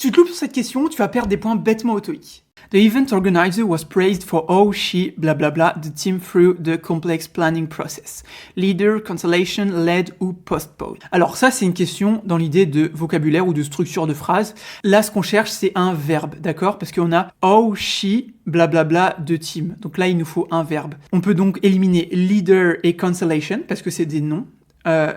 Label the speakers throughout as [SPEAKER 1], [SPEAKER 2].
[SPEAKER 1] Si tu te loupes sur cette question, tu vas perdre des points bêtement au TOEIC. The event organizer was praised for how she blablabla the team through the complex planning process. Leader, cancellation, led ou postpone. Alors ça, c'est une question dans l'idée de vocabulaire ou de structure de phrase. Là, ce qu'on cherche, c'est un verbe, d'accord? Parce qu'on a how she blablabla de team. Donc là, il nous faut un verbe. On peut donc éliminer leader et cancellation parce que c'est des noms.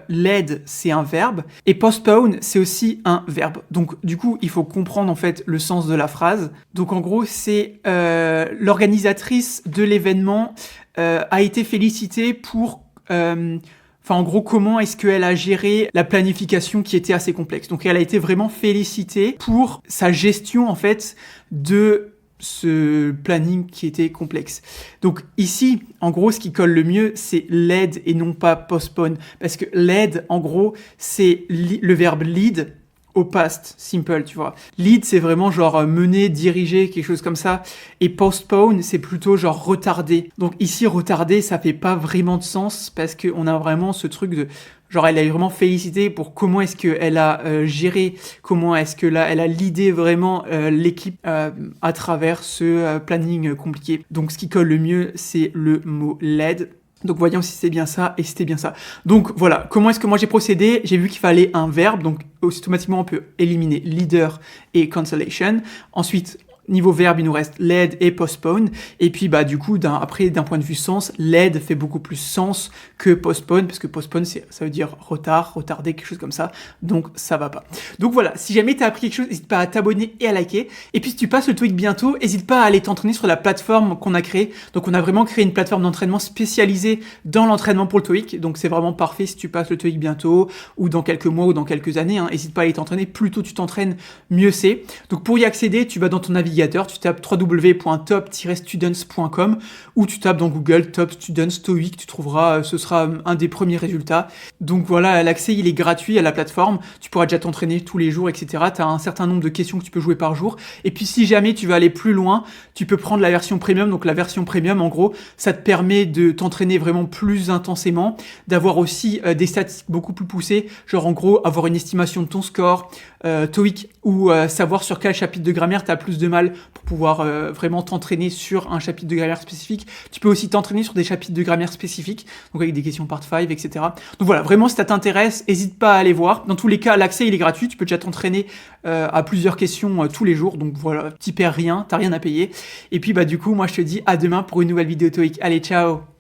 [SPEAKER 1] Led, c'est un verbe, et postpone, c'est aussi un verbe. Donc, du coup, il faut comprendre en fait le sens de la phrase. Donc, en gros, c'est l'organisatrice de l'événement a été félicitée pour... en gros, comment est-ce qu'elle a géré la planification qui était assez complexe. Donc, elle a été vraiment félicitée pour sa gestion, en fait, de ce planning qui était complexe. Donc ici, en gros, ce qui colle le mieux, c'est lead et non pas postpone. Parce que lead, en gros, c'est le verbe lead au past simple, tu vois. Lead, c'est vraiment genre mener, diriger, quelque chose comme ça. Et postpone, c'est plutôt genre retarder. Donc ici, retarder, ça fait pas vraiment de sens parce qu'on a vraiment ce truc de... Genre, elle a vraiment félicité pour comment est-ce qu'elle a géré, comment est-ce que là, elle a l'idée vraiment l'équipe à travers ce planning compliqué. Donc, ce qui colle le mieux, c'est le mot lead. Donc, voyons si c'est bien ça et si c'était bien ça. Donc, voilà. Comment est-ce que moi j'ai procédé? J'ai vu qu'il fallait un verbe. Donc, automatiquement, on peut éliminer leader et cancellation. Ensuite, niveau verbe, il nous reste led et postpone. Et puis, bah, du coup, après, d'un point de vue sens, led fait beaucoup plus sens que postpone, parce que postpone, ça veut dire retard, retarder, quelque chose comme ça. Donc, ça va pas. Donc, voilà. Si jamais t'as appris quelque chose, n'hésite pas à t'abonner et à liker. Et puis, si tu passes le TOEIC bientôt, n'hésite pas à aller t'entraîner sur la plateforme qu'on a créée. Donc, on a vraiment créé une plateforme d'entraînement spécialisée dans l'entraînement pour le TOEIC. Donc, c'est vraiment parfait si tu passes le TOEIC bientôt, ou dans quelques mois, ou dans quelques années. Hein. N'hésite pas à aller t'entraîner. Plus tôt tu t'entraînes, mieux c'est. Donc, pour y accéder, tu vas dans ton navigateur, tu tapes www.top-students.com ou tu tapes dans Google Top Students TOEIC, tu trouveras, ce sera un des premiers résultats. Donc voilà, l'accès il est gratuit à la plateforme, tu pourras déjà t'entraîner tous les jours, etc. Tu as un certain nombre de questions que tu peux jouer par jour. Et puis si jamais tu veux aller plus loin, tu peux prendre la version premium. Donc la version premium, en gros, ça te permet de t'entraîner vraiment plus intensément, d'avoir aussi des statistiques beaucoup plus poussées, genre en gros avoir une estimation de ton score, TOEIC, ou savoir sur quel chapitre de grammaire tu as plus de mal pour pouvoir vraiment t'entraîner sur un chapitre de grammaire spécifique. Tu peux aussi t'entraîner sur des chapitres de grammaire spécifiques, donc avec des questions part 5, etc. Donc voilà, vraiment si ça t'intéresse, n'hésite pas à aller voir. Dans tous les cas, l'accès il est gratuit, tu peux déjà t'entraîner à plusieurs questions tous les jours, donc voilà, tu perds rien, t'as rien à payer. Et puis bah du coup, moi je te dis à demain pour une nouvelle vidéo TOEIC. Allez, ciao!